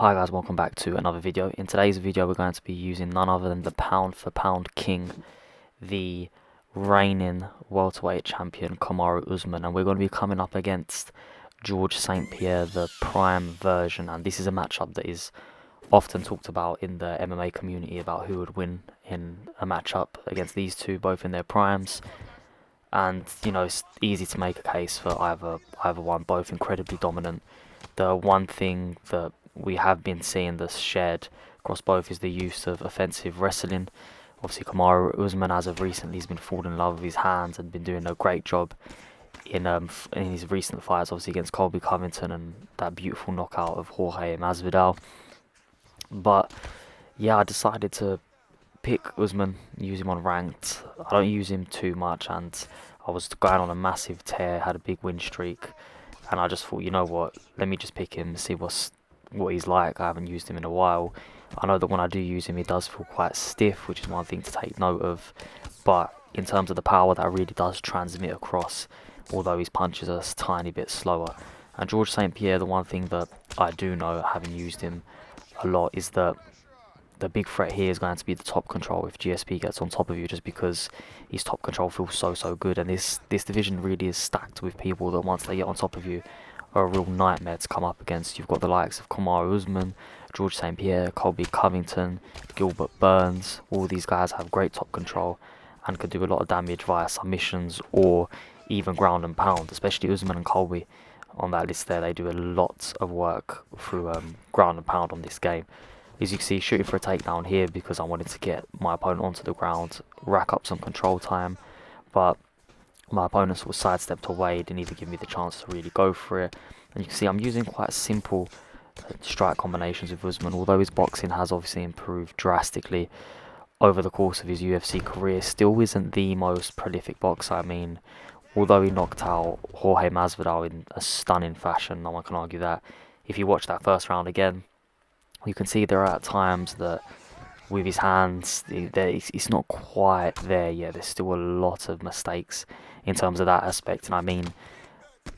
Hi guys, welcome back to another video. In today's video we're going to be using none other than the pound for pound king, the reigning welterweight champion Kamaru Usman, and we're going to be coming up against George St. Pierre, the prime version. And this is a matchup that is often talked about in the MMA community about who would win in a matchup against these two, both in their primes. And you know, it's easy to make a case for either one, both incredibly dominant. The one thing that we have been seeing that's shared across both is the use of offensive wrestling. Obviously, Kamaru Usman, as of recently, has been falling in love with his hands and been doing a great job in his recent fights, obviously against Colby Covington and that beautiful knockout of Jorge Masvidal. But yeah, I decided to pick Usman, use him on ranked. I don't use him too much, and I was going on a massive tear, had a big win streak, and I just thought, you know what, let me just pick him and see what he's like. I haven't used him in a while. I know that when I do use him, he does feel quite stiff, which is one thing to take note of. But in terms of the power, that really does transmit across, although his punches are a tiny bit slower. And George St. Pierre, the one thing that I do know, having used him a lot, is that the big threat here is going to be the top control if GSP gets on top of you, just because his top control feels so good. And this division really is stacked with people that once they get on top of you are a real nightmare to come up against. You've got the likes of Kamaru Usman, George St. Pierre, Colby Covington, Gilbert Burns. All these guys have great top control and can do a lot of damage via submissions or even ground and pound, especially Usman and Colby on that list there. They do a lot of work through ground and pound on this game. As you can see, shooting for a takedown here because I wanted to get my opponent onto the ground, rack up some control time, but my opponent sort of sidestepped away, didn't even give me the chance to really go for it. And you can see I'm using quite simple strike combinations with Usman, although his boxing has obviously improved drastically over the course of his UFC career. Still isn't the most prolific boxer. I mean, although he knocked out Jorge Masvidal in a stunning fashion, no one can argue that. If you watch that first round again, you can see there are at times that with his hands, it's not quite there yet. There's still a lot of mistakes in terms of that aspect, and I mean,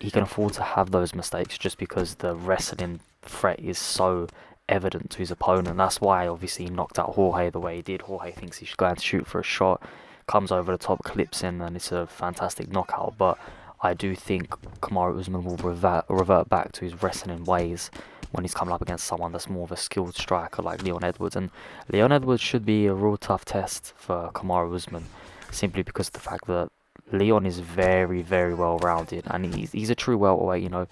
he can afford to have those mistakes just because the wrestling threat is so evident to his opponent. That's why obviously he knocked out Jorge the way he did. Jorge thinks he's going to shoot for a shot, comes over the top, clips in, and it's a fantastic knockout. But I do think Kamaru Usman will revert back to his wrestling ways when he's coming up against someone that's more of a skilled striker like Leon Edwards. And Leon Edwards should be a real tough test for Kamaru Usman, simply because of the fact that Leon is very well rounded, and he's a true welterweight. You know,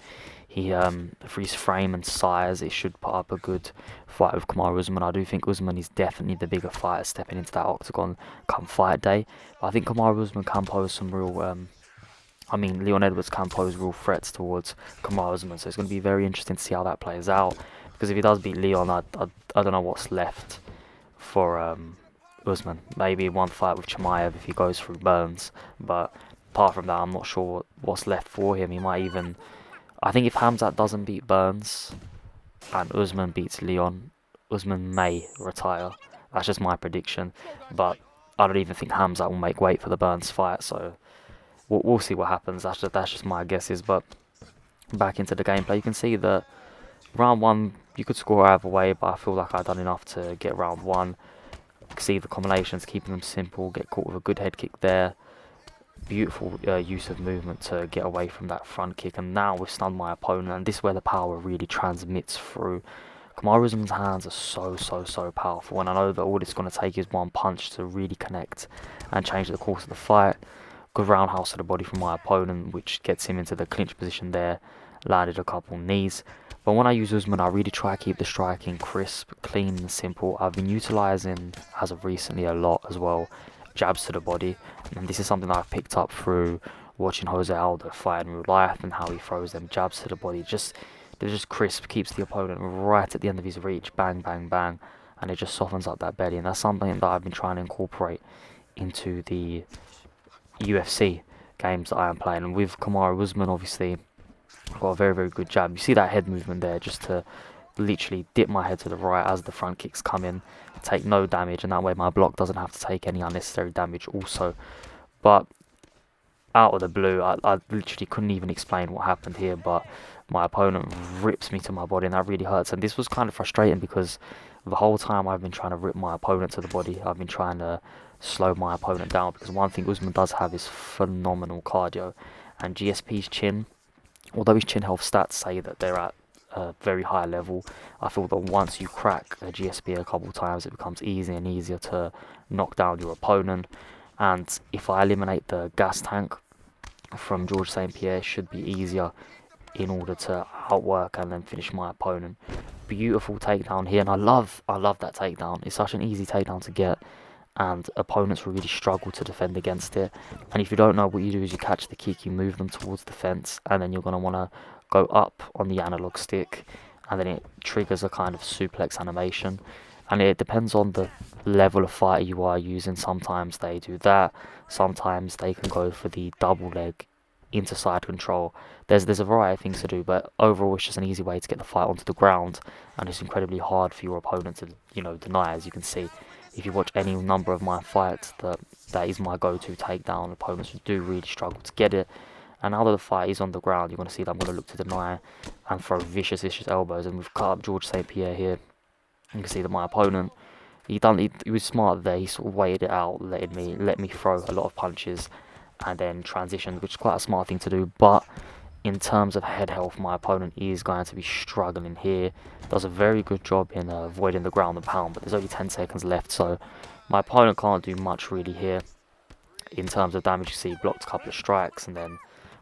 he for his frame and size, it should put up a good fight with Kamaru Usman. I do think Usman is definitely the bigger fighter stepping into that octagon come fight day. But I think Kamaru Usman can pose some real Leon Edwards can pose real threats towards Kamaru Usman, so it's going to be very interesting to see how that plays out. Because if he does beat Leon, I don't know what's left for Usman. Maybe one fight with Chimaev if he goes through Burns, but apart from that, I'm not sure what's left for him. He might even, I think if Hamzat doesn't beat Burns and Usman beats Leon, Usman may retire. That's just my prediction, but I don't even think Hamzat will make weight for the Burns fight, so we'll see what happens. That's just my guesses. But back into the gameplay, you can see that round one you could score either way, but I feel like I've done enough to get round one. You can see the combinations, keeping them simple, get caught with a good head kick there. Beautiful use of movement to get away from that front kick, and now we've stunned my opponent, and this is where the power really transmits through. Kamaru Usman's hands are so powerful, and I know that all it's going to take is one punch to really connect and change the course of the fight. Good roundhouse to the body from my opponent, which gets him into the clinch position there. Landed a couple knees. But when I use Usman, I really try to keep the striking crisp, clean and simple. I've been utilising, as of recently, a lot as well, jabs to the body. And this is something that I've picked up through watching Jose Aldo fight in real life and how he throws them jabs to the body. They're just crisp, keeps the opponent right at the end of his reach. Bang, bang, bang. And it just softens up that belly. And that's something that I've been trying to incorporate into the UFC games that I am playing. And with Kamaru Usman, obviously, I've got a very good jab. You see that head movement there, just to literally dip my head to the right as the front kicks come in, take no damage, and that way my block doesn't have to take any unnecessary damage also. But out of the blue, I literally couldn't even explain what happened here, but my opponent rips me to my body, and that really hurts. And this was kind of frustrating because the whole time I've been trying to rip my opponent to the body, I've been trying to slow my opponent down, because one thing Usman does have is phenomenal cardio. And GSP's chin, although his chin health stats say that they're at a very high level, I feel that once you crack a GSP a couple times, it becomes easier and easier to knock down your opponent. And if I eliminate the gas tank from George St. Pierre, it should be easier in order to outwork and then finish my opponent. Beautiful takedown here, and I love that takedown. It's such an easy takedown to get, and opponents will really struggle to defend against it. And if you don't know, what you do is you catch the kick, you move them towards the fence, and then you're going to want to go up on the analog stick, and then it triggers a kind of suplex animation. And it depends on the level of fighter you are using. Sometimes they do that, sometimes they can go for the double leg into side control. There's a variety of things to do, but overall it's just an easy way to get the fight onto the ground, and it's incredibly hard for your opponent to, deny. As you can see, if you watch any number of my fights, that is my go-to takedown. Opponents do really struggle to get it, and now that the fight is on the ground, you're going to see that I'm going to look to deny and throw vicious elbows. And we've cut up George St. Pierre here. You can see that my opponent, he was smart there. He sort of waited it out, let me throw a lot of punches, and then transition, which is quite a smart thing to do. But in terms of head health, my opponent is going to be struggling here. Does a very good job in avoiding the ground and pound, but there's only 10 seconds left, so my opponent can't do much really here in terms of damage. You see, blocked a couple of strikes, and then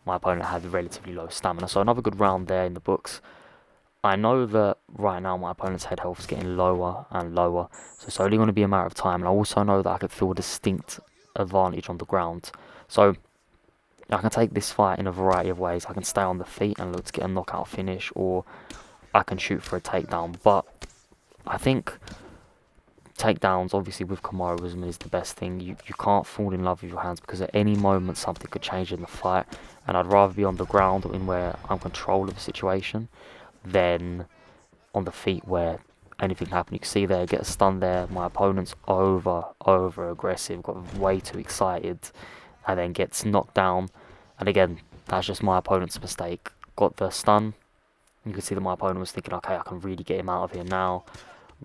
my opponent had relatively low stamina. So another good round there in the books. I know that right now my opponent's head health is getting lower and lower, so it's only going to be a matter of time. And I also know that I could feel a distinct advantage on the ground. So I can take this fight in a variety of ways. I can stay on the feet and look to get a knockout finish, or I can shoot for a takedown. But I think takedowns, obviously with Kamaru Usman, is the best thing. You can't fall in love with your hands, because at any moment something could change in the fight, and I'd rather be on the ground in where I'm in control of the situation than on the feet where anything happen. You can see there, get a stun there. My opponent's over aggressive, got way too excited, and then gets knocked down. And again, that's just my opponent's mistake. Got the stun. You can see that my opponent was thinking, okay, I can really get him out of here now.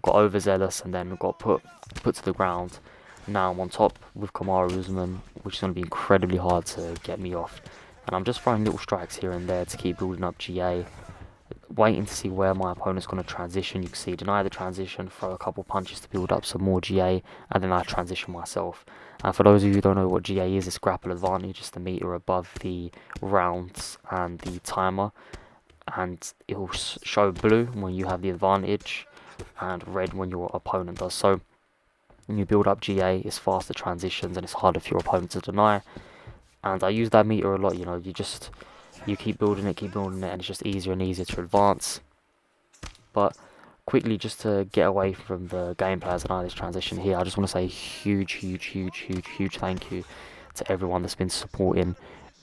Got overzealous and then got put to the ground. Now I'm on top with Kamaru Usman, which is going to be incredibly hard to get me off. And I'm just throwing little strikes here and there to keep building up GA. Waiting to see where my opponent's going to transition. You can see, deny the transition, throw a couple punches to build up some more GA, and then I transition myself. And for those of you who don't know what GA is, it's grapple advantage. It's the meter above the rounds and the timer, and it will show blue when you have the advantage and red when your opponent does. So when you build up GA, it's faster transitions and it's harder for your opponent to deny. And I use that meter a lot. You keep building it, and it's just easier and easier to advance. But quickly, just to get away from the gameplay as I this transition here, I just want to say huge thank you to everyone that's been supporting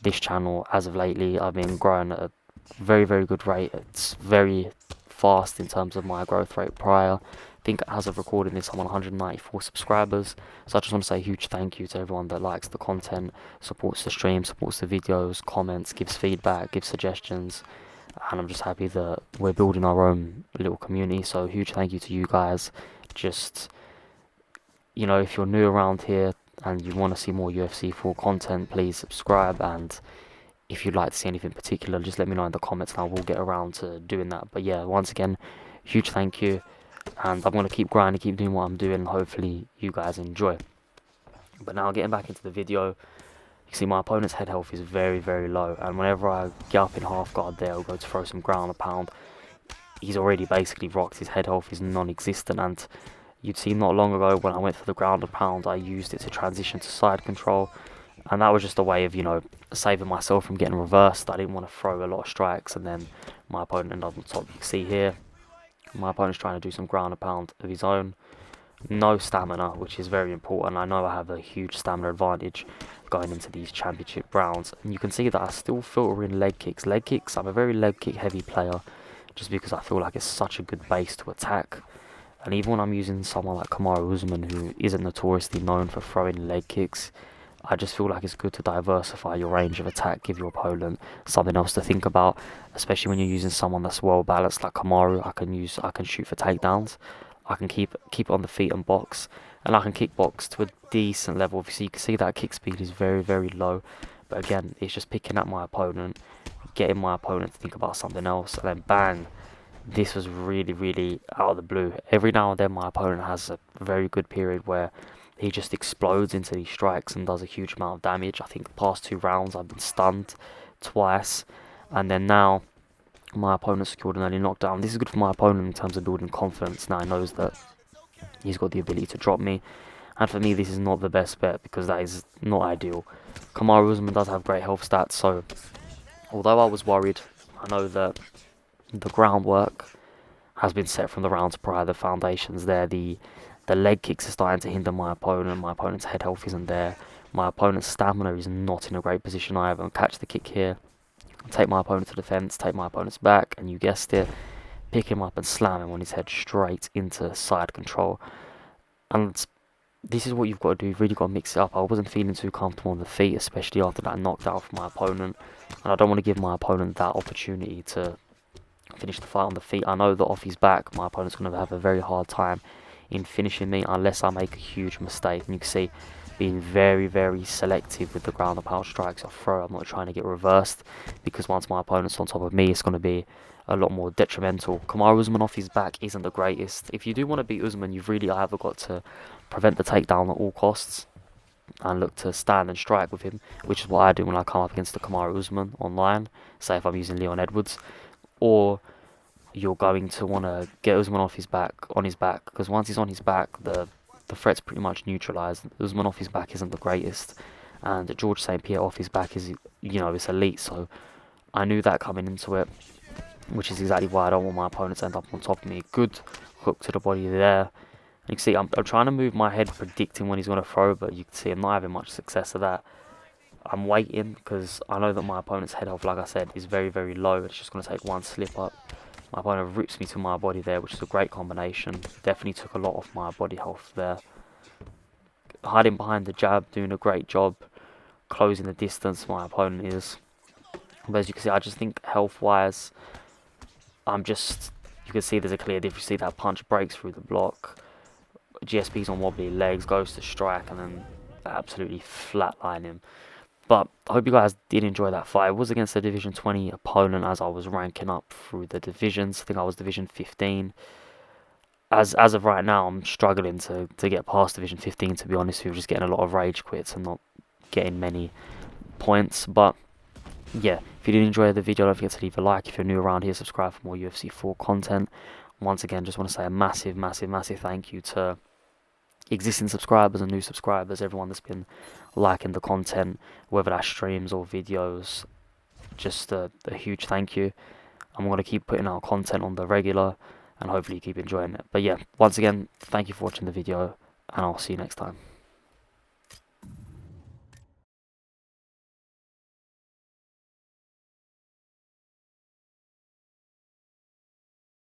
this channel as of lately. I've been growing at a very good rate. It's very fast in terms of my growth rate prior. I think as of recording this, I'm on 194 subscribers. So I just want to say a huge thank you to everyone that likes the content, supports the stream, supports the videos, comments, gives feedback, gives suggestions. And I'm just happy that we're building our own little community. So huge thank you to you guys. Just, if you're new around here and you want to see more UFC 4 content, please subscribe. And if you'd like to see anything particular, just let me know in the comments and I will get around to doing that. But yeah, once again, huge thank you. And I'm going to keep grinding, keep doing what I'm doing, and hopefully you guys enjoy. But now getting back into the video, you can see my opponent's head health is very low, and whenever I get up in half guard there, I'll go to throw some ground and pound. He's already basically rocked. His head health is non-existent, and you'd see not long ago when I went for the ground and pound, I used it to transition to side control, and that was just a way of, saving myself from getting reversed. I didn't want to throw a lot of strikes and then my opponent ended up on top. You can see here, my opponent's trying to do some ground and pound of his own. No stamina, which is very important. I know I have a huge stamina advantage going into these championship rounds. And you can see that I still filter in leg kicks. I'm a very leg kick heavy player, just because I feel like it's such a good base to attack. And even when I'm using someone like Kamaru Usman, who isn't notoriously known for throwing leg kicks, I just feel like it's good to diversify your range of attack, give your opponent something else to think about, especially when you're using someone that's well balanced like Kamaru. I can shoot for takedowns, I can keep it on the feet and box, and I can kickbox to a decent level. Obviously, you can see that kick speed is very, very low, but again, it's just picking at my opponent, getting my opponent to think about something else, and then bang. This was really, really out of the blue. Every now and then my opponent has a very good period where he just explodes into these strikes and does a huge amount of damage. I think the past 2 rounds I've been stunned twice, and then now my opponent secured an early knockdown. This is good for my opponent in terms of building confidence. Now he knows that he's got the ability to drop me, and for me this is not the best bet because that is not ideal. Kamaru Usman does have great health stats, so although I was worried, I know that the groundwork has been set from the rounds prior. The foundations there. The leg kicks are starting to hinder my opponent. My opponent's head health isn't there. My opponent's stamina is not in a great position either. Catch the kick here. Take my opponent to the fence. Take my opponent's back. And you guessed it. Pick him up and slam him on his head straight into side control. And this is what you've got to do. You've really got to mix it up. I wasn't feeling too comfortable on the feet, especially after that knockdown from my opponent. And I don't want to give my opponent that opportunity to finish the fight on the feet. I know that off his back, my opponent's going to have a very hard time in finishing me unless I make a huge mistake. And you can see being very, very selective with the ground and pound strikes I throw. I'm not trying to get reversed because once my opponent's on top of me, it's going to be a lot more detrimental. Kamaru Usman off his back isn't the greatest. If you do want to beat Usman, you've really either got to prevent the takedown at all costs and look to stand and strike with him, which is what I do when I come up against the Kamaru Usman online, say if I'm using Leon Edwards, or you're going to want to get Usman off his back, because once he's on his back, the threat's pretty much neutralised. Usman off his back isn't the greatest, and George St. Pierre off his back is, it's elite, so I knew that coming into it, which is exactly why I don't want my opponent to end up on top of me. Good hook to the body there. You can see I'm trying to move my head predicting when he's going to throw, but you can see I'm not having much success of that. I'm waiting because I know that my opponent's head health, like I said, is very, very low. It's just going to take one slip up. My opponent rips me to my body there, which is a great combination. Definitely took a lot off my body health there. Hiding behind the jab, doing a great job. Closing the distance my opponent is. But as you can see, I just think health-wise, you can see there's a clear difference. You see that punch breaks through the block. GSP's on wobbly legs, goes to strike, and then absolutely flatline him. But I hope you guys did enjoy that fight. It was against a Division 20 opponent as I was ranking up through the divisions. I think I was Division 15. As of right now, I'm struggling to get past Division 15, to be honest with you. Just getting a lot of rage quits and not getting many points. But yeah, if you did enjoy the video, don't forget to leave a like. If you're new around here, subscribe for more UFC 4 content. Once again, just want to say a massive, massive, massive thank you to existing subscribers and new subscribers, everyone that's been liking the content, whether that's streams or videos. Just a huge thank you. I'm going to keep putting out content on the regular and hopefully you keep enjoying it. But yeah, once again, thank you for watching the video and I'll see you next time.